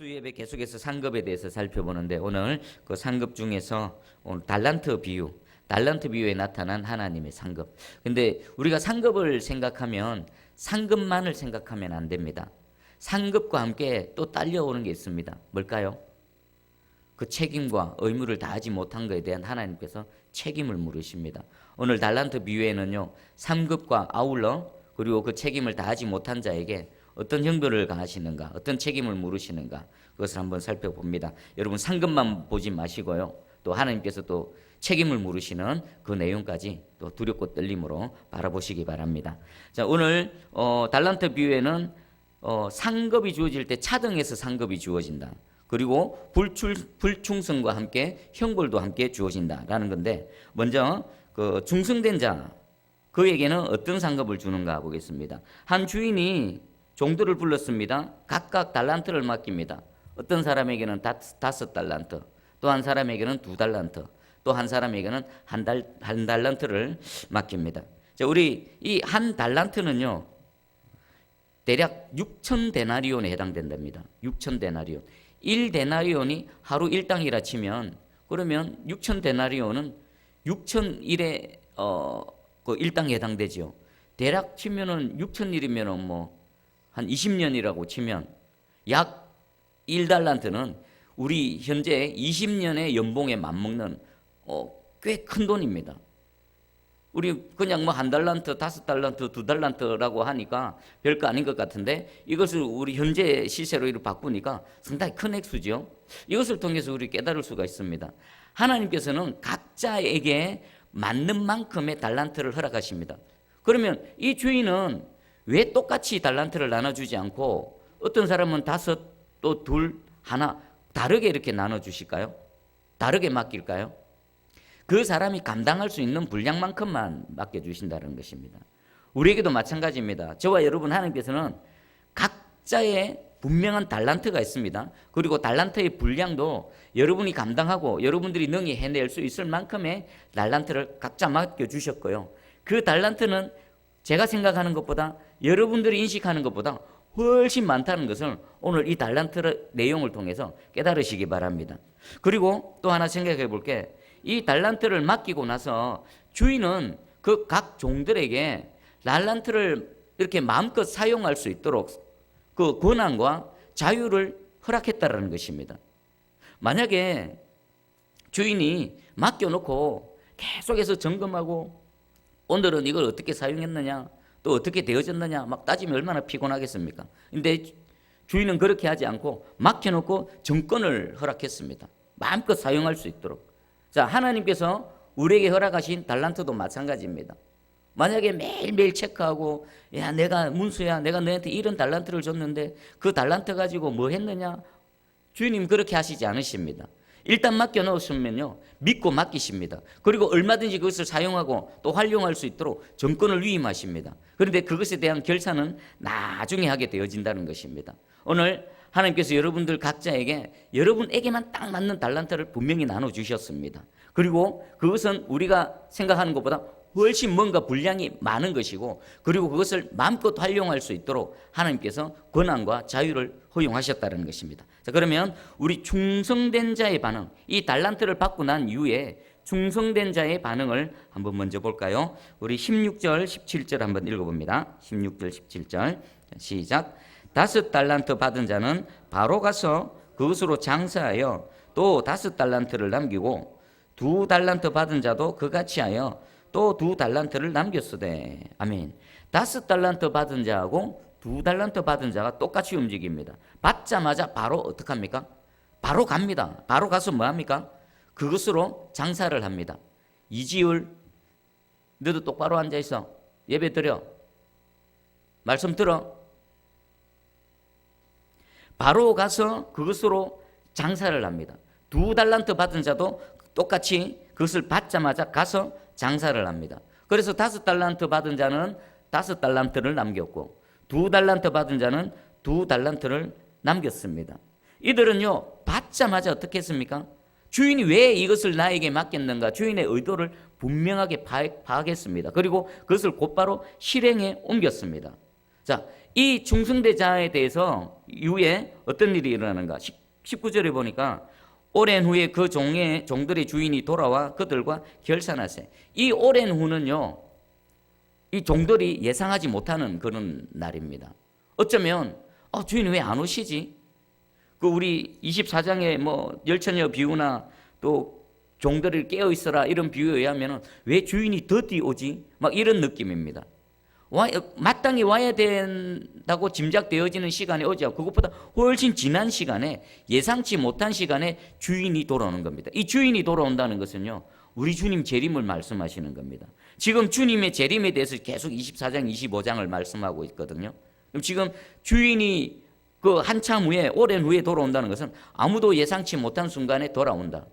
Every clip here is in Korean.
수예배 계속해서 상급에 대해서 살펴보는데 오늘 그 상급 중에서 오늘 달란트 비유에 나타난 하나님의 상급. 근데 우리가 상급을 생각하면 상급만을 생각하면 안 됩니다. 상급과 함께 또 딸려오는 게 있습니다. 뭘까요? 그 책임과 의무를 다하지 못한 것에 대한 하나님께서 책임을 물으십니다. 오늘 달란트 비유에는요, 상급과 아울러 그리고 그 책임을 다하지 못한 자에게 어떤 형벌을 가하시는가, 어떤 책임을 물으시는가, 그것을 한번 살펴봅니다. 여러분 상급만 보지 마시고요, 또 하나님께서 또 책임을 물으시는 그 내용까지 또 두렵고 떨림으로 바라보시기 바랍니다. 자, 오늘 달란트 비유에는 상급이 주어질 때 차등해서 상급이 주어진다. 그리고 불충성과 함께 형벌도 함께 주어진다라는 건데, 먼저 그 중성된 자 그에게는 어떤 상급을 주는가 보겠습니다. 한 주인이 종들을 불렀습니다. 각각 달란트를 맡깁니다. 어떤 사람에게는 5달란트, 또 한 사람에게는 2달란트, 또 한 사람에게는 한 달란트를 맡깁니다. 자, 우리 이 한 달란트는요, 대략 6,000데나리온에 해당된답니다. 6,000데나리온. 1데나리온이 하루 일당이라 치면, 그러면 6,000데나리온은 6,000일의 그 일당에 해당되죠. 대략 치면은 6,000일이면은 뭐 한 20년이라고 치면 약 1달란트는 우리 현재 20년의 연봉에 맞먹는 꽤 큰 돈입니다. 우리 그냥 뭐 1달란트, 5달란트, 2달란트라고 하니까 별거 아닌 것 같은데, 이것을 우리 현재 시세로 이렇게 바꾸니까 상당히 큰 액수죠. 이것을 통해서 우리 깨달을 수가 있습니다. 하나님께서는 각자에게 맞는 만큼의 달란트를 허락하십니다. 그러면 이 주인은 왜 똑같이 달란트를 나눠주지 않고 어떤 사람은 5, 또 2, 1 다르게 이렇게 나눠주실까요? 다르게 맡길까요? 그 사람이 감당할 수 있는 분량만큼만 맡겨주신다는 것입니다. 우리에게도 마찬가지입니다. 저와 여러분, 하나님께서는 각자의 분명한 달란트가 있습니다. 그리고 달란트의 분량도 여러분이 감당하고 여러분들이 능히 해낼 수 있을 만큼의 달란트를 각자 맡겨주셨고요. 그 달란트는 제가 생각하는 것보다, 여러분들이 인식하는 것보다 훨씬 많다는 것을 오늘 이 달란트 내용을 통해서 깨달으시기 바랍니다. 그리고 또 하나 생각해 볼게, 이 달란트를 맡기고 나서 주인은 그 각 종들에게 달란트를 이렇게 마음껏 사용할 수 있도록 그 권한과 자유를 허락했다라는 것입니다. 만약에 주인이 맡겨놓고 계속해서 점검하고 오늘은 이걸 어떻게 사용했느냐, 또 어떻게 되어졌느냐 막 따지면 얼마나 피곤하겠습니까? 근데 주인은 그렇게 하지 않고 맡겨놓고 정권을 허락했습니다. 마음껏 사용할 수 있도록. 자, 하나님께서 우리에게 허락하신 달란트도 마찬가지입니다. 만약에 매일매일 체크하고, 야, 내가 문수야, 내가 너한테 이런 달란트를 줬는데 그 달란트 가지고 뭐 했느냐? 주님 그렇게 하시지 않으십니다. 일단 맡겨놓으시면요, 믿고 맡기십니다. 그리고 얼마든지 그것을 사용하고 또 활용할 수 있도록 정권을 위임하십니다. 그런데 그것에 대한 결산은 나중에 하게 되어진다는 것입니다. 오늘 하나님께서 여러분들 각자에게 여러분에게만 딱 맞는 달란트를 분명히 나눠주셨습니다. 그리고 그것은 우리가 생각하는 것보다 훨씬 뭔가 분량이 많은 것이고, 그리고 그것을 마음껏 활용할 수 있도록 하나님께서 권한과 자유를 허용하셨다는 것입니다. 자, 그러면 우리 충성된 자의 반응, 이 달란트를 받고 난 이후에 충성된 자의 반응을 한번 먼저 볼까요? 우리 16절 17절 한번 읽어봅니다. 16절 17절 시작. 5달란트 받은 자는 바로 가서 그것으로 장사하여 또 5달란트를 남기고, 2달란트 받은 자도 그같이 하여 또 2달란트를 남겼으되. 아멘. 5달란트 받은 자하고 2달란트 받은 자가 똑같이 움직입니다. 받자마자 바로 어떡합니까? 바로 갑니다. 바로 가서 뭐 합니까? 그것으로 장사를 합니다. 이지율, 너도 똑바로 앉아있어. 예배 드려. 말씀 들어. 바로 가서 그것으로 장사를 합니다. 2달란트 받은 자도 똑같이 그것을 받자마자 가서 장사를 합니다. 그래서 5달란트 받은 자는 5달란트를 남겼고, 2달란트 받은 자는 2달란트를 남겼습니다. 이들은요, 받자마자 어떻게 했습니까? 주인이 왜 이것을 나에게 맡겼는가, 주인의 의도를 분명하게 파악했습니다. 그리고 그것을 곧바로 실행에 옮겼습니다. 자, 이 중승대자에 대해서 이후에 어떤 일이 일어나는가? 19절에 보니까 오랜 후에 그 종들의 주인이 돌아와 그들과 결산하세. 이 오랜 후는요, 이 종들이 예상하지 못하는 그런 날입니다. 어쩌면 주인이 왜 안 오시지? 그 우리 24장에 뭐 열처녀 비유나 또 종들을 깨어 있어라 이런 비유에 의하면 왜 주인이 더디 오지? 막 이런 느낌입니다. 마땅히 와야 된다고 짐작되어지는 시간에 오지 않고 그것보다 훨씬 지난 시간에 예상치 못한 시간에 주인이 돌아오는 겁니다. 이 주인이 돌아온다는 것은요, 우리 주님 재림을 말씀하시는 겁니다. 지금 주님의 재림에 대해서 계속 24장, 25장을 말씀하고 있거든요. 그럼 지금 주인이 그 한참 후에 오랜 후에 돌아온다는 것은 아무도 예상치 못한 순간에 돌아온다.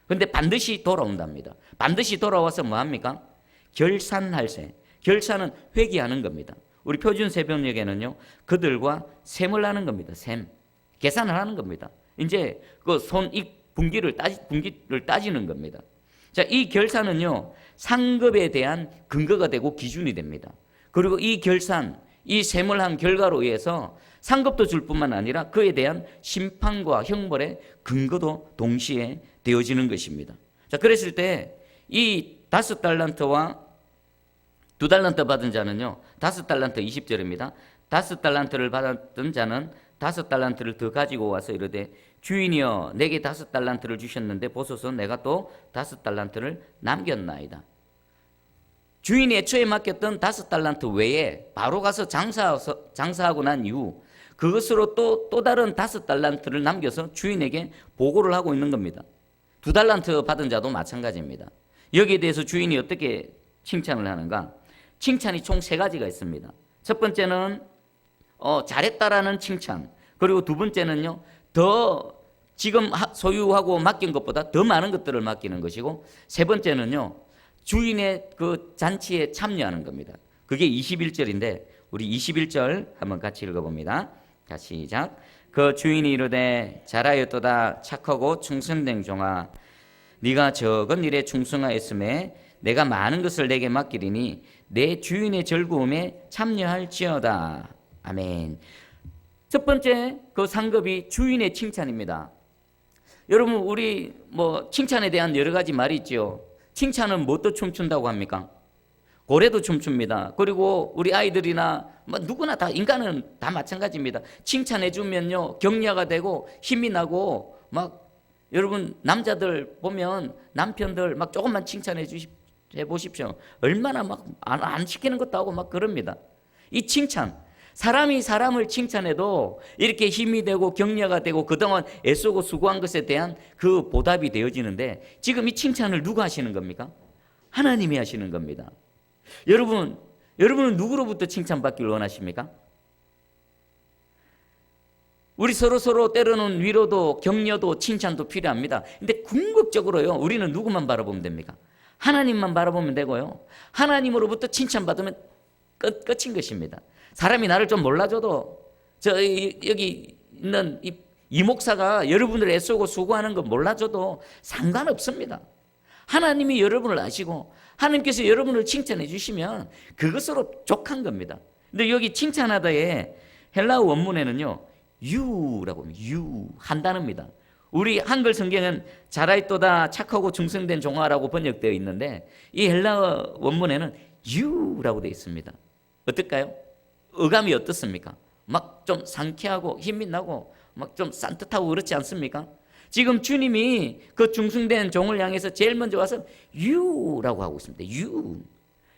그런데 반드시 돌아온답니다. 반드시 돌아와서 뭐합니까? 결산할세. 결산은 회개하는 겁니다. 우리 표준 새벽녘에는요, 그들과 셈을 하는 겁니다. 셈. 계산을 하는 겁니다. 이제 그 손익 분기를 따지는 겁니다. 자, 이 결산은요, 상급에 대한 근거가 되고 기준이 됩니다. 그리고 이 결산, 이 셈을 한 결과로 의해서 상급도 줄 뿐만 아니라 그에 대한 심판과 형벌의 근거도 동시에 되어지는 것입니다. 자, 그랬을 때 이 5달란트와 2달란트 받은 자는요, 5달란트 20절입니다. 5달란트를 받았던 자는 5달란트를 더 가지고 와서 이르되 주인이여 내게 5달란트를 주셨는데 보소서 내가 또 5달란트를 남겼나이다. 주인이 애초에 맡겼던 5달란트 외에 바로 가서 장사하고 난 이후 그것으로 또 다른 5달란트를 남겨서 주인에게 보고를 하고 있는 겁니다. 2달란트 받은 자도 마찬가지입니다. 여기에 대해서 주인이 어떻게 칭찬을 하는가? 칭찬이 총 3가지가 있습니다. 첫 번째는 잘했다라는 칭찬, 그리고 두 번째는요, 더 지금 소유하고 맡긴 것보다 더 많은 것들을 맡기는 것이고, 세 번째는요, 주인의 그 잔치에 참여하는 겁니다. 그게 21절인데 우리 21절 한번 같이 읽어봅니다. 자, 시작. 그 주인이 이르되 잘하였도다 착하고 충성된 종아, 네가 적은 일에 충성하였음에 내가 많은 것을 내게 맡기리니 내 주인의 즐거움에 참여할지어다. 아멘. 첫 번째 그 상급이 주인의 칭찬입니다. 여러분, 우리 뭐 칭찬에 대한 여러 가지 말이 있죠. 칭찬은 뭣도 춤춘다고 합니까? 고래도 춤춥니다. 그리고 우리 아이들이나 뭐 누구나 다, 인간은 다 마찬가지입니다. 칭찬해 주면요, 격려가 되고 힘이 나고, 막 여러분 남자들 보면 남편들 막 조금만 칭찬해 보십시오. 얼마나 막 안 시키는 것도 하고 막 그럽니다. 이 칭찬, 사람이 사람을 칭찬해도 이렇게 힘이 되고 격려가 되고 그동안 애쓰고 수고한 것에 대한 그 보답이 되어지는데, 지금 이 칭찬을 누가 하시는 겁니까? 하나님이 하시는 겁니다. 여러분은 누구로부터 칭찬받기를 원하십니까? 우리 서로 때로는 위로도 격려도 칭찬도 필요합니다. 근데 궁극적으로요, 우리는 누구만 바라보면 됩니까? 하나님만 바라보면 되고요, 하나님으로부터 칭찬받으면 끝인 것입니다. 사람이 나를 좀 몰라줘도, 여기 있는 이 목사가 여러분을 애쓰고 수고하는 거 몰라줘도 상관없습니다. 하나님이 여러분을 아시고 하나님께서 여러분을 칭찬해 주시면 그것으로 족한 겁니다. 근데 여기 칭찬하다의 헬라어 원문에는요, 유라고 합니다. 유, 한 단어입니다. 우리 한글 성경은 잘하였도다 착하고 충성된 종아라고 번역되어 있는데 이 헬라어 원문에는 유라고 되어 있습니다. 어떨까요? 어감이 어떻습니까? 막 좀 상쾌하고 힘이 나고 막 좀 산뜻하고 그렇지 않습니까? 지금 주님이 그 충성된 종을 향해서 제일 먼저 와서 유라고 하고 있습니다. 유.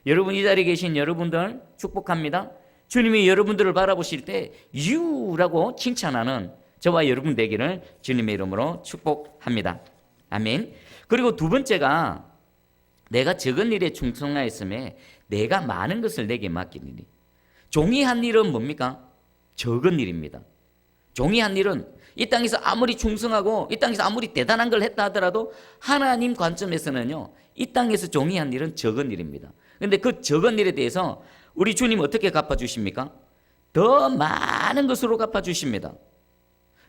여러분, 이 자리에 계신 여러분들 축복합니다. 주님이 여러분들을 바라보실 때 유라고 칭찬하는 저와 여러분 되기를 주님의 이름으로 축복합니다. 아멘. 그리고 두 번째가 내가 적은 일에 충성하였음에 내가 많은 것을 내게 맡기리니. 종이 한 일은 뭡니까? 적은 일입니다. 종이 한 일은 이 땅에서 아무리 충성하고 이 땅에서 아무리 대단한 걸 했다 하더라도 하나님 관점에서는요, 이 땅에서 종이 한 일은 적은 일입니다. 그런데 그 적은 일에 대해서 우리 주님 어떻게 갚아주십니까? 더 많은 것으로 갚아주십니다.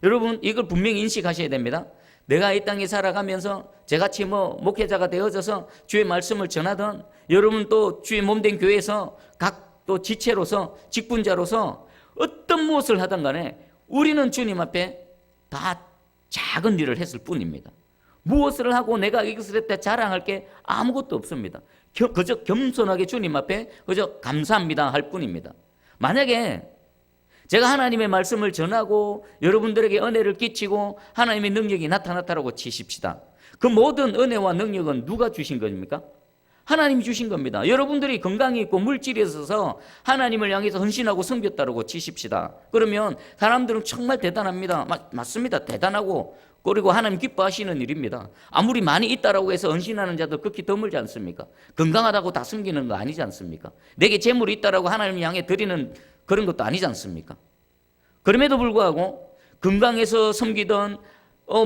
여러분, 이걸 분명히 인식하셔야 됩니다. 내가 이 땅에 살아가면서 저같이 목회자가 되어져서 주의 말씀을 전하던, 여러분 또 주의 몸된 교회에서 각 또 지체로서 직분자로서 어떤 무엇을 하든 간에 우리는 주님 앞에 다 작은 일을 했을 뿐입니다. 무엇을 하고 내가 이것을 했다 자랑할 게 아무것도 없습니다. 그저 겸손하게 주님 앞에 그저 감사합니다 할 뿐입니다. 만약에 제가 하나님의 말씀을 전하고 여러분들에게 은혜를 끼치고 하나님의 능력이 나타났다고 치십시다. 그 모든 은혜와 능력은 누가 주신 겁니까? 하나님이 주신 겁니다. 여러분들이 건강이 있고 물질이 있어서 하나님을 향해서 헌신하고 섬겼다고 치십시다. 그러면 사람들은 정말 대단합니다. 맞습니다. 대단하고 그리고 하나님 기뻐하시는 일입니다. 아무리 많이 있다라고 해서 헌신하는 자도 극히 드물지 않습니까? 건강하다고 다 섬기는 거 아니지 않습니까? 내게 재물이 있다라고 하나님 향해 드리는 그런 것도 아니지 않습니까? 그럼에도 불구하고 건강해서 섬기던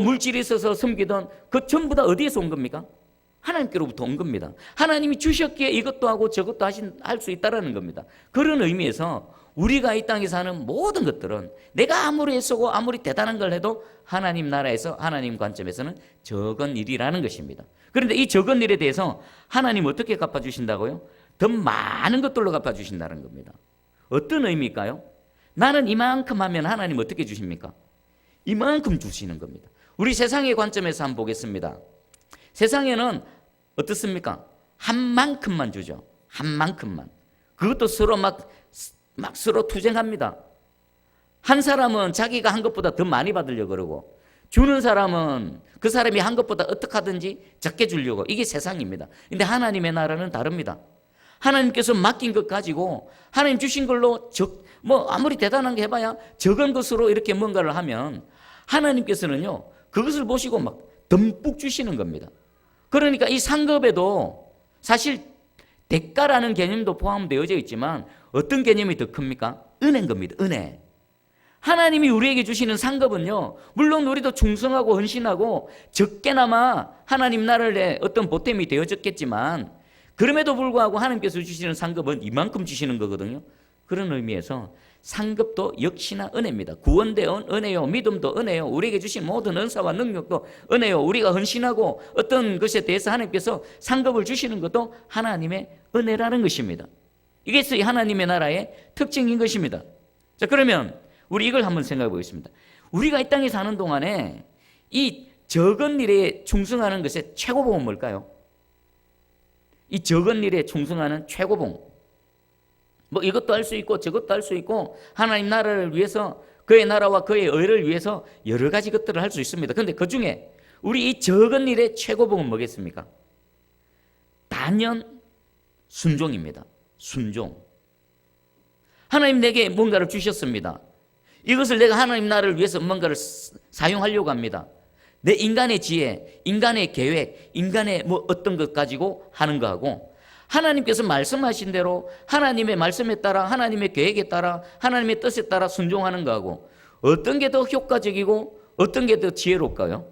물질이 있어서 섬기던 그 전부 다 어디에서 온 겁니까? 하나님께로부터 온 겁니다. 하나님이 주셨기에 이것도 하고 저것도 할 수 있다라는 겁니다. 그런 의미에서 우리가 이 땅에서 하는 모든 것들은 내가 아무리 애쓰고 아무리 대단한 걸 해도 하나님 나라에서 하나님 관점에서는 적은 일이라는 것입니다. 그런데 이 적은 일에 대해서 하나님 어떻게 갚아주신다고요? 더 많은 것들로 갚아주신다는 겁니다. 어떤 의미일까요? 나는 이만큼 하면 하나님 어떻게 주십니까? 이만큼 주시는 겁니다. 우리 세상의 관점에서 한번 보겠습니다. 세상에는 어떻습니까? 한 만큼만 주죠. 한 만큼만. 그것도 서로 막 서로 투쟁합니다. 한 사람은 자기가 한 것보다 더 많이 받으려고 그러고 주는 사람은 그 사람이 한 것보다 어떻게 하든지 적게 주려고. 이게 세상입니다. 근데 하나님의 나라는 다릅니다. 하나님께서 맡긴 것 가지고 하나님 주신 걸로 아무리 대단한 게 해봐야 적은 것으로 이렇게 뭔가를 하면 하나님께서는요 그것을 보시고 막 듬뿍 주시는 겁니다. 그러니까 이 상급에도 사실 대가라는 개념도 포함되어져 있지만 어떤 개념이 더 큽니까? 은혜인 겁니다. 은혜. 하나님이 우리에게 주시는 상급은요 물론 우리도 충성하고 헌신하고 적게나마 하나님 나라의 어떤 보탬이 되어졌겠지만 그럼에도 불구하고 하나님께서 주시는 상급은 이만큼 주시는 거거든요. 그런 의미에서 상급도 역시나 은혜입니다. 구원된 은혜요, 믿음도 은혜요, 우리에게 주신 모든 은사와 능력도 은혜요, 우리가 헌신하고 어떤 것에 대해서 하나님께서 상급을 주시는 것도 하나님의 은혜라는 것입니다. 이게 하나님의 나라의 특징인 것입니다. 자, 그러면 우리 이걸 한번 생각해 보겠습니다. 우리가 이 땅에 사는 동안에 이 적은 일에 충성하는 것의 최고봉은 뭘까요? 이 적은 일에 충성하는 최고봉. 이것도 할 수 있고 저것도 할 수 있고 하나님 나라를 위해서 그의 나라와 그의 의를 위해서 여러 가지 것들을 할 수 있습니다. 그런데 그중에 우리 이 적은 일의 최고봉은 뭐겠습니까? 단연 순종입니다. 순종. 하나님 내게 뭔가를 주셨습니다. 이것을 내가 하나님 나라를 위해서 뭔가를 사용하려고 합니다. 내 인간의 지혜, 인간의 계획, 인간의 어떤 것 가지고 하는 거하고 하나님께서 말씀하신 대로 하나님의 말씀에 따라 하나님의 계획에 따라 하나님의 뜻에 따라 순종하는 거하고 어떤 게 더 효과적이고 어떤 게 더 지혜로울까요?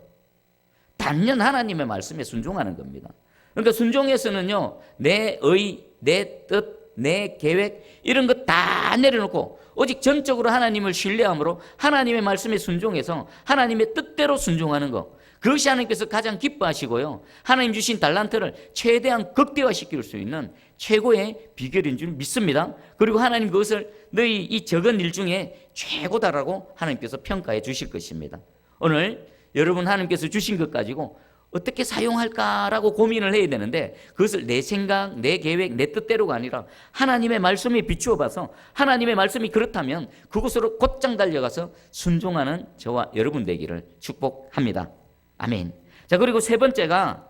단연 하나님의 말씀에 순종하는 겁니다. 그러니까 순종에서는요 내 의, 내 뜻, 내 계획 이런 거 다 내려놓고 오직 전적으로 하나님을 신뢰함으로 하나님의 말씀에 순종해서 하나님의 뜻대로 순종하는 거, 그것이 하나님께서 가장 기뻐하시고요 하나님 주신 달란트를 최대한 극대화시킬 수 있는 최고의 비결인 줄 믿습니다. 그리고 하나님 그것을 너희 이 적은 일 중에 최고다라고 하나님께서 평가해 주실 것입니다. 오늘 여러분 하나님께서 주신 것 가지고 어떻게 사용할까라고 고민을 해야 되는데 그것을 내 생각, 내 계획, 내 뜻대로가 아니라 하나님의 말씀에 비추어 봐서 하나님의 말씀이 그렇다면 그곳으로 곧장 달려가서 순종하는 저와 여러분 되기를 축복합니다. 아멘. 자, 그리고 세 번째가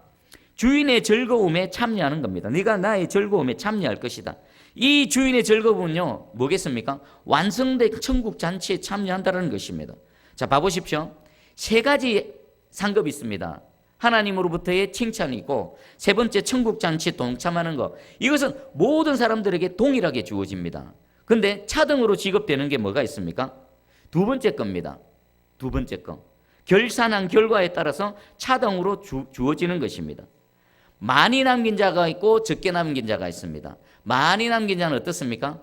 주인의 즐거움에 참여하는 겁니다. 네가 나의 즐거움에 참여할 것이다. 이 주인의 즐거움은요 뭐겠습니까? 완성된 천국 잔치에 참여한다는 것입니다. 자, 봐보십시오. 세 가지 상급이 있습니다. 하나님으로부터의 칭찬이 있고 세 번째 천국 잔치에 동참하는 것, 이것은 모든 사람들에게 동일하게 주어집니다. 그런데 차등으로 지급되는 게 뭐가 있습니까? 두 번째 겁니다. 두 번째 거. 결산한 결과에 따라서 차등으로 주어지는 것입니다. 많이 남긴 자가 있고 적게 남긴 자가 있습니다. 많이 남긴 자는 어떻습니까?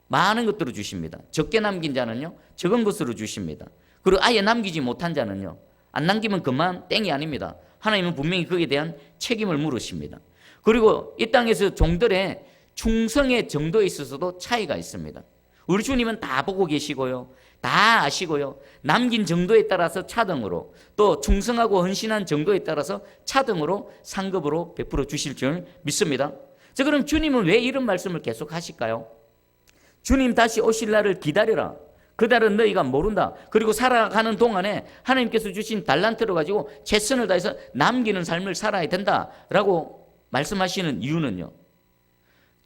많은 것들을 주십니다. 적게 남긴 자는요 적은 것으로 주십니다. 그리고 아예 남기지 못한 자는요 안 남기면 그만 땡이 아닙니다. 하나님은 분명히 거기에 대한 책임을 물으십니다. 그리고 이 땅에서 종들의 충성의 정도에 있어서도 차이가 있습니다. 우리 주님은 다 보고 계시고요. 다 아시고요. 남긴 정도에 따라서 차등으로, 또 충성하고 헌신한 정도에 따라서 차등으로 상급으로 베풀어 주실 줄 믿습니다. 자, 그럼 주님은 왜 이런 말씀을 계속 하실까요? 주님 다시 오실 날을 기다려라. 그날은 너희가 모른다. 그리고 살아가는 동안에 하나님께서 주신 달란트를 가지고 최선을 다해서 남기는 삶을 살아야 된다라고 말씀하시는 이유는요,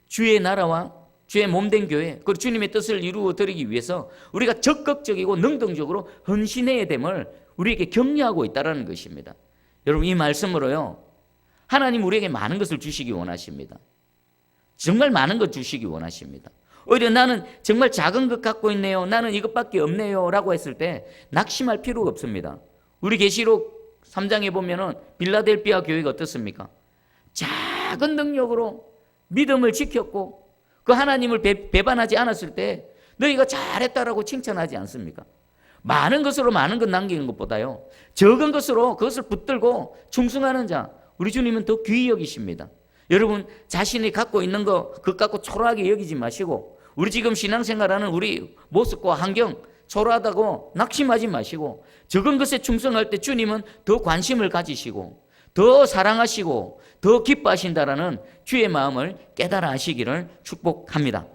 주의 나라와 주의 몸된 교회, 그리고 주님의 뜻을 이루어 드리기 위해서 우리가 적극적이고 능동적으로 헌신해야 됨을 우리에게 격려하고 있다는 것입니다. 여러분, 이 말씀으로요, 하나님 우리에게 많은 것을 주시기 원하십니다. 정말 많은 것 주시기 원하십니다. 오히려 나는 정말 작은 것 갖고 있네요, 나는 이것밖에 없네요 라고 했을 때 낙심할 필요가 없습니다. 우리 계시록 3장에 보면은 빌라델피아 교회가 어떻습니까? 작은 능력으로 믿음을 지켰고 그 하나님을 배반하지 않았을 때 너희가 잘했다라고 칭찬하지 않습니까? 많은 것으로 많은 것 남기는 것보다요, 적은 것으로 그것을 붙들고 충성하는 자, 우리 주님은 더 귀히 여기십니다. 여러분, 자신이 갖고 있는 것, 그것 갖고 초라하게 여기지 마시고, 우리 지금 신앙생활하는 우리 모습과 환경 초라하다고 낙심하지 마시고, 적은 것에 충성할 때 주님은 더 관심을 가지시고 더 사랑하시고 더 기뻐하신다라는 주의 마음을 깨달아 하시기를 축복합니다.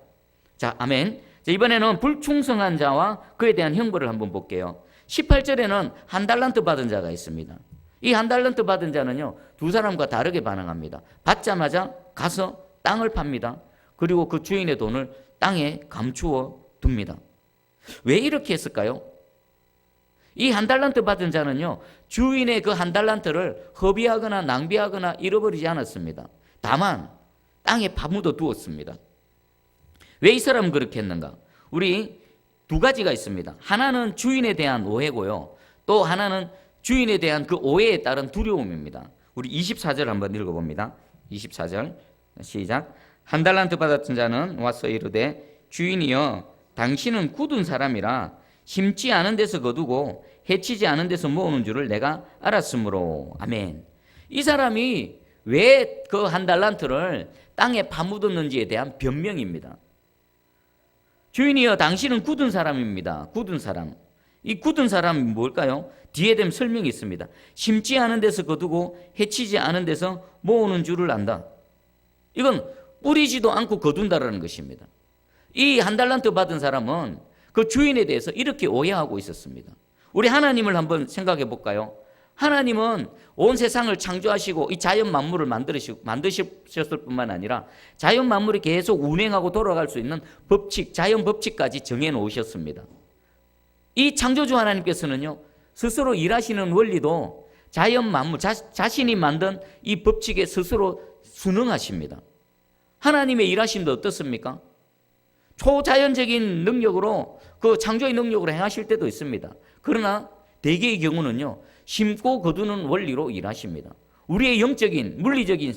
자, 아멘. 자, 이번에는 불충성한 자와 그에 대한 형벌을 한번 볼게요. 18절에는 한 달란트 받은 자가 있습니다. 이 한 달란트 받은 자는요, 두 사람과 다르게 반응합니다. 받자마자 가서 땅을 팝니다. 그리고 그 주인의 돈을 땅에 감추어 둡니다. 왜 이렇게 했을까요? 이 한 달란트 받은 자는요, 주인의 그 한 달란트를 허비하거나 낭비하거나 잃어버리지 않았습니다. 다만 땅에 파묻어 두었습니다. 왜 이 사람은 그렇게 했는가? 우리 두 가지가 있습니다. 하나는 주인에 대한 오해고요, 또 하나는 주인에 대한 그 오해에 따른 두려움입니다. 우리 24절 한번 읽어봅니다. 24절 시작. 한 달란트 받았던 자는 와서 이르되 주인이여, 당신은 굳은 사람이라 심지 않은 데서 거두고 해치지 않은 데서 모으는 줄을 내가 알았으므로. 아멘. 이 사람이 왜 그 한 달란트를 땅에 파묻었는지에 대한 변명입니다. 주인이여, 당신은 굳은 사람입니다. 굳은 사람. 이 굳은 사람이 뭘까요? 뒤에 되면 설명이 있습니다. 심지 않은 데서 거두고 해치지 않은 데서 모으는 줄을 안다. 이건 뿌리지도 않고 거둔다라는 것입니다. 이 한 달란트 받은 사람은 그 주인에 대해서 이렇게 오해하고 있었습니다. 우리 하나님을 한번 생각해 볼까요? 하나님은 온 세상을 창조하시고 이 자연 만물을 만드셨을 뿐만 아니라 자연 만물이 계속 운행하고 돌아갈 수 있는 법칙, 자연 법칙까지 정해 놓으셨습니다. 이 창조주 하나님께서는요, 스스로 일하시는 원리도 자연 만물, 자신이 만든 이 법칙에 스스로 순응하십니다. 하나님의 일하심도 어떻습니까? 초자연적인 능력으로, 그 창조의 능력으로 행하실 때도 있습니다. 그러나 대개의 경우는요, 심고 거두는 원리로 일하십니다. 우리의 영적인, 물리적인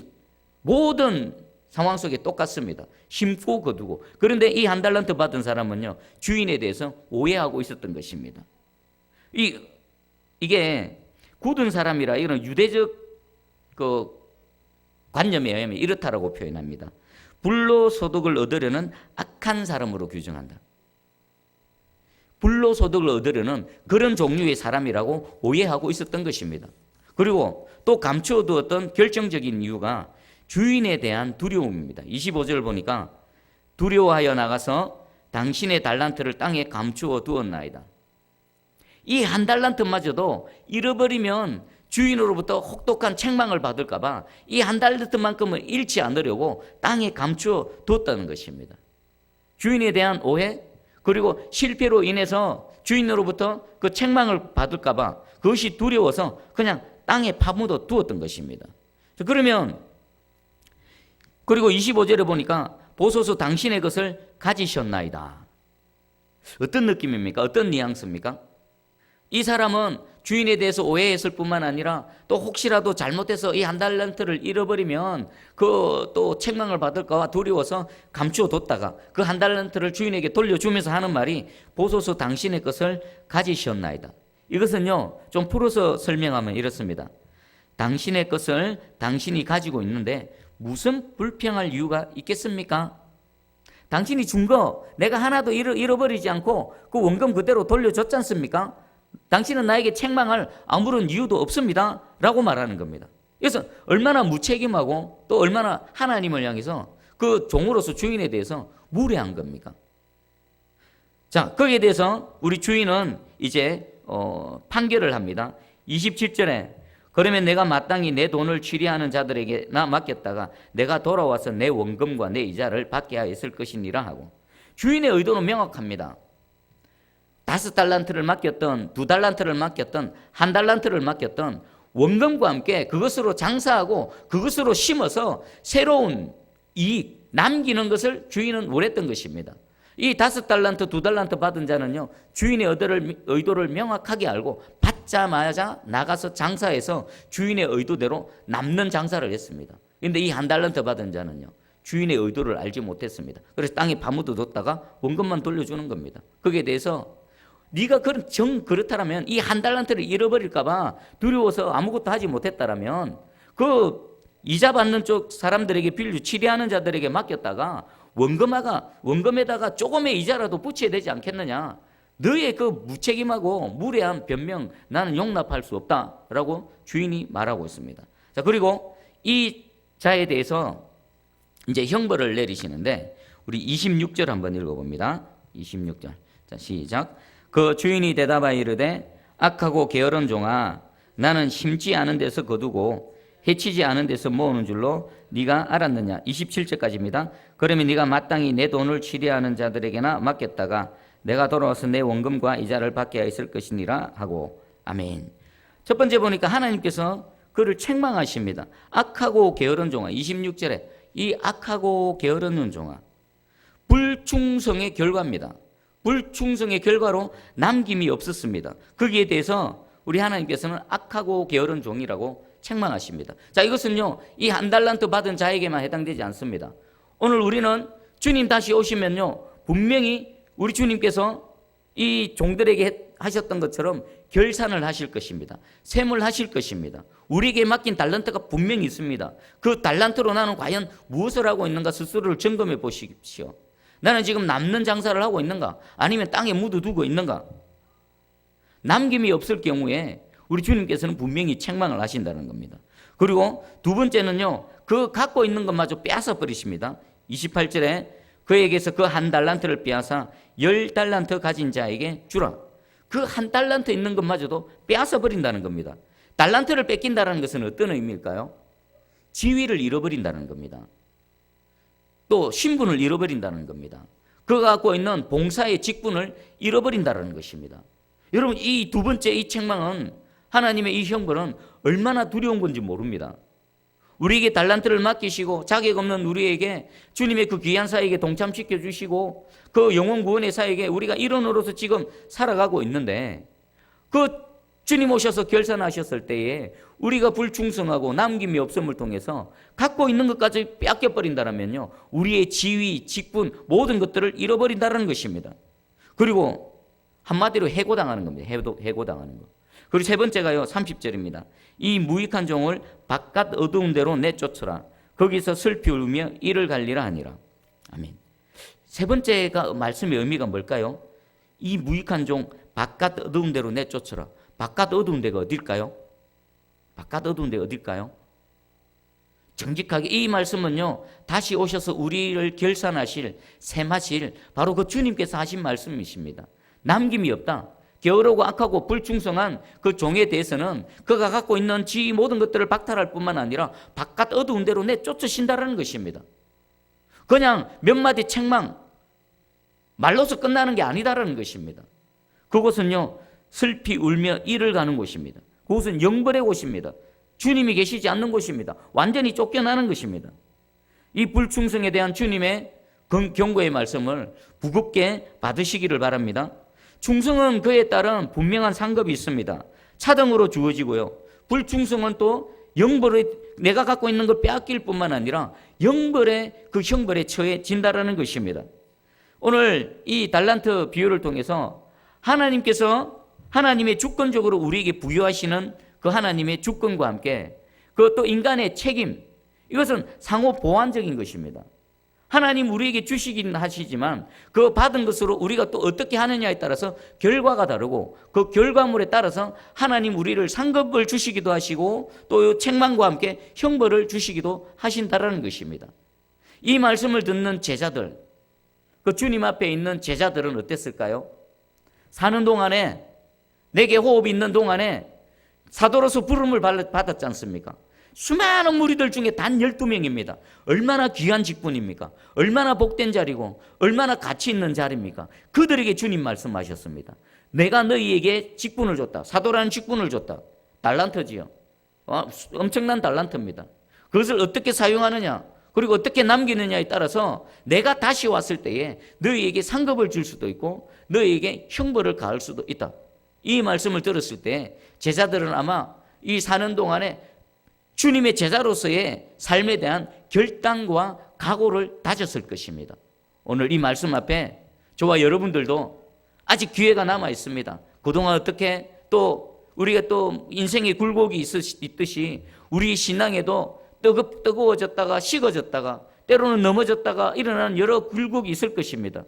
모든 상황 속에 똑같습니다. 심고 거두고. 그런데 이 한 달란트 받은 사람은요, 주인에 대해서 오해하고 있었던 것입니다. 이게 굳은 사람이라 이런 유대적 그 관념에 의하면 이렇다라고 표현합니다. 불로소득을 얻으려는 악한 사람으로 규정한다. 불로소득을 얻으려는 그런 종류의 사람이라고 오해하고 있었던 것입니다. 그리고 또 감추어 두었던 결정적인 이유가 주인에 대한 두려움입니다. 25절 보니까 두려워하여 나가서 당신의 달란트를 땅에 감추어 두었나이다. 이 한 달란트마저도 잃어버리면 주인으로부터 혹독한 책망을 받을까 봐 이 한 달란트만큼은 잃지 않으려고 땅에 감추어 두었다는 것입니다. 주인에 대한 오해, 그리고 실패로 인해서 주인으로부터 그 책망을 받을까 봐 그것이 두려워서 그냥 땅에 파묻어 두었던 것입니다. 그러면 그리고 25절에 보니까 보소서 당신의 것을 가지셨나이다. 어떤 느낌입니까? 어떤 뉘앙스입니까? 이 사람은 주인에 대해서 오해했을 뿐만 아니라 또 혹시라도 잘못해서 이 한 달란트를 잃어버리면 그 또 책망을 받을까 두려워서 감추어 뒀다가 그 한 달란트를 주인에게 돌려주면서 하는 말이 보소서 당신의 것을 가지셨나이다. 이것은요, 좀 풀어서 설명하면 이렇습니다. 당신의 것을 당신이 가지고 있는데 무슨 불평할 이유가 있겠습니까? 당신이 준 거 내가 하나도 잃어버리지 않고 그 원금 그대로 돌려줬지 않습니까? 당신은 나에게 책망할 아무런 이유도 없습니다 라고 말하는 겁니다. 그래서 얼마나 무책임하고 또 얼마나 하나님을 향해서 그 종으로서 주인에 대해서 무례한 겁니까? 자, 거기에 대해서 우리 주인은 이제 판결을 합니다. 27절에 그러면 내가 마땅히 내 돈을 취리하는 자들에게 나 맡겼다가 내가 돌아와서 내 원금과 내 이자를 받게 하였을 것이니라 하고, 주인의 의도는 명확합니다. 5달란트를 맡겼던 2달란트를 맡겼던 1달란트를 맡겼던 원금과 함께 그것으로 장사하고 그것으로 심어서 새로운 이익 남기는 것을 주인은 원했던 것입니다. 이 5달란트 2달란트 받은 자는요, 주인의 의도를 명확하게 알고 받자마자 나가서 장사해서 주인의 의도대로 남는 장사를 했습니다. 그런데 이 1달란트 받은 자는요, 주인의 의도를 알지 못했습니다. 그래서 땅에 파묻어뒀다가 원금만 돌려주는 겁니다. 거기에 대해서 네가 그렇다면 이 1달란트를 잃어버릴까 봐 두려워서 아무것도 하지 못했다라면 그 이자 받는 쪽 사람들에게 빌려 취리하는 자들에게 맡겼다가 원금에다가 조금의 이자라도 붙여야 되지 않겠느냐. 너의 그 무책임하고 무례한 변명 나는 용납할 수 없다라고 주인이 말하고 있습니다. 자, 그리고 이 자에 대해서 이제 형벌을 내리시는데 우리 26절 한번 읽어봅니다. 26절. 자, 시작. 그 주인이 대답하여 이르되 악하고 게으른 종아, 나는 심지 않은 데서 거두고 해치지 않은 데서 모으는 줄로 네가 알았느냐. 27절까지입니다. 그러면 네가 마땅히 내 돈을 취리하는 자들에게나 맡겼다가 내가 돌아와서 내 원금과 이자를 받게 하였을 것이니라 하고. 아멘. 첫 번째 보니까 하나님께서 그를 책망하십니다. 악하고 게으른 종아. 26절에 이 악하고 게으른 종아, 불충성의 결과입니다. 불충성의 결과로 남김이 없었습니다. 거기에 대해서 우리 하나님께서는 악하고 게으른 종이라고 책망하십니다. 자, 이것은요, 이 1달란트 받은 자에게만 해당되지 않습니다. 오늘 우리는 주님 다시 오시면요, 분명히 우리 주님께서 이 종들에게 하셨던 것처럼 결산을 하실 것입니다. 셈을 하실 것입니다. 우리에게 맡긴 달란트가 분명히 있습니다. 그 달란트로 나는 과연 무엇을 하고 있는가 스스로를 점검해 보십시오. 나는 지금 남는 장사를 하고 있는가? 아니면 땅에 묻어두고 있는가? 남김이 없을 경우에 우리 주님께서는 분명히 책망을 하신다는 겁니다. 그리고 두 번째는요, 그 갖고 있는 것마저 빼앗아 버리십니다. 28절에 그에게서 그 1달란트를 빼앗아 10달란트 가진 자에게 주라. 그 1달란트 있는 것마저도 빼앗아 버린다는 겁니다. 달란트를 뺏긴다는 것은 어떤 의미일까요? 지위를 잃어버린다는 겁니다. 또 신분을 잃어버린다는 겁니다. 그가 갖고 있는 봉사의 직분을 잃어버린다는 것입니다. 여러분, 이 두 번째 이 책망은, 하나님의 이 형벌은 얼마나 두려운 건지 모릅니다. 우리에게 달란트를 맡기시고 자격 없는 우리에게 주님의 그 귀한 사역에 동참시켜 주시고 그 영혼 구원의 사역에 우리가 일원으로서 지금 살아가고 있는데, 그 주님 오셔서 결산하셨을 때에 우리가 불충성하고 남김이 없음을 통해서 갖고 있는 것까지 뺏겨버린다면요, 우리의 지위, 직분 모든 것들을 잃어버린다는 것입니다. 그리고 한마디로 해고당하는 겁니다. 해고당하는 것. 그리고 세 번째가요, 30절입니다. 이 무익한 종을 바깥 어두운 데로 내쫓으라. 거기서 슬피 울며 이를 갈리라 하니라. 아멘. 세 번째가 말씀의 의미가 뭘까요? 이 무익한 종 바깥 어두운 데로 내쫓으라. 바깥 어두운 데가 어딜까요? 바깥 어두운 데가 어딜까요? 정직하게 이 말씀은요, 다시 오셔서 우리를 결산하실, 셈하실 바로 그 주님께서 하신 말씀이십니다. 남김이 없다. 게으르고 악하고 불충성한 그 종에 대해서는 그가 갖고 있는 지위 모든 것들을 박탈할 뿐만 아니라 바깥 어두운 데로 내쫓으신다는 것입니다. 그냥 몇 마디 책망, 말로서 끝나는 게 아니다라는 것입니다. 그곳은요, 슬피 울며 이를 가는 곳입니다. 그곳은 영벌의 곳입니다. 주님이 계시지 않는 곳입니다. 완전히 쫓겨나는 것입니다. 이 불충성에 대한 주님의 경고의 말씀을 무겁게 받으시기를 바랍니다. 충성은 그에 따른 분명한 상급이 있습니다. 차등으로 주어지고요. 불충성은 또 영벌의, 내가 갖고 있는 걸 빼앗길 뿐만 아니라 영벌의 그 형벌에 처해진다라는 것입니다. 오늘 이 달란트 비유를 통해서 하나님께서 하나님의 주권적으로 우리에게 부여하시는 그 하나님의 주권과 함께 그것도 인간의 책임, 이것은 상호 보완적인 것입니다. 하나님 우리에게 주시긴 하시지만 그 받은 것으로 우리가 또 어떻게 하느냐에 따라서 결과가 다르고 그 결과물에 따라서 하나님 우리를 상급을 주시기도 하시고 또 책망과 함께 형벌을 주시기도 하신다라는 것입니다. 이 말씀을 듣는 제자들, 그 주님 앞에 있는 제자들은 어땠을까요? 사는 동안에 내게 호흡이 있는 동안에 사도로서 부름을 받았지 않습니까? 수많은 무리들 중에 단 12명입니다. 얼마나 귀한 직분입니까? 얼마나 복된 자리고 얼마나 가치 있는 자리입니까? 그들에게 주님 말씀하셨습니다. 내가 너희에게 직분을 줬다. 사도라는 직분을 줬다. 달란트지요. 엄청난 달란트입니다. 그것을 어떻게 사용하느냐 그리고 어떻게 남기느냐에 따라서 내가 다시 왔을 때에 너희에게 상급을 줄 수도 있고 너희에게 형벌을 가할 수도 있다. 이 말씀을 들었을 때 제자들은 아마 이 사는 동안에 주님의 제자로서의 삶에 대한 결단과 각오를 다졌을 것입니다. 오늘 이 말씀 앞에 저와 여러분들도 아직 기회가 남아 있습니다. 그동안 어떻게 또 우리가 또 인생의 굴곡이 있듯이 우리 신앙에도 뜨거워졌다가 식어졌다가 때로는 넘어졌다가 일어나는 여러 굴곡이 있을 것입니다.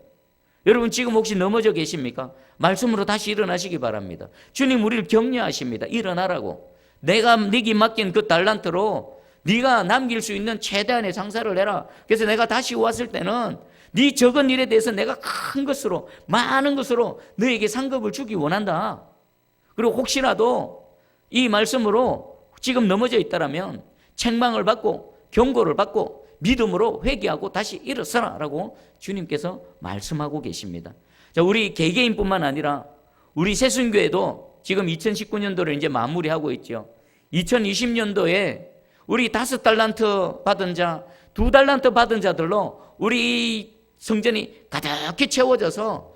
여러분 지금 혹시 넘어져 계십니까? 말씀으로 다시 일어나시기 바랍니다. 주님 우리를 격려하십니다. 일어나라고. 내가 네게 맡긴 그 달란트로 네가 남길 수 있는 최대한의 장사를 해라. 그래서 내가 다시 왔을 때는 네 적은 일에 대해서 내가 큰 것으로 많은 것으로 너에게 상급을 주기 원한다. 그리고 혹시라도 이 말씀으로 지금 넘어져 있다라면 책망을 받고 경고를 받고 믿음으로 회개하고 다시 일어서라라고 주님께서 말씀하고 계십니다. 자, 우리 개개인뿐만 아니라 우리 새순교회도 지금 2019년도를 이제 마무리하고 있죠. 2020년도에 우리 5달란트 받은 자, 2달란트 받은 자들로 우리 성전이 가득히 채워져서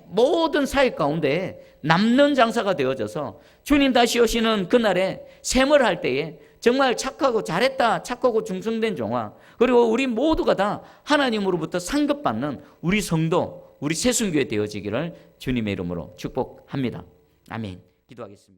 모든 사역 가운데 남는 장사가 되어져서 주님 다시 오시는 그날에 셈을 할 때에 정말 착하고 잘했다, 착하고 충성된 종아, 그리고 우리 모두가 다 하나님으로부터 상급받는 우리 성도, 우리 새순교회 되어지기를 주님의 이름으로 축복합니다. 아멘. 기도하겠습니다.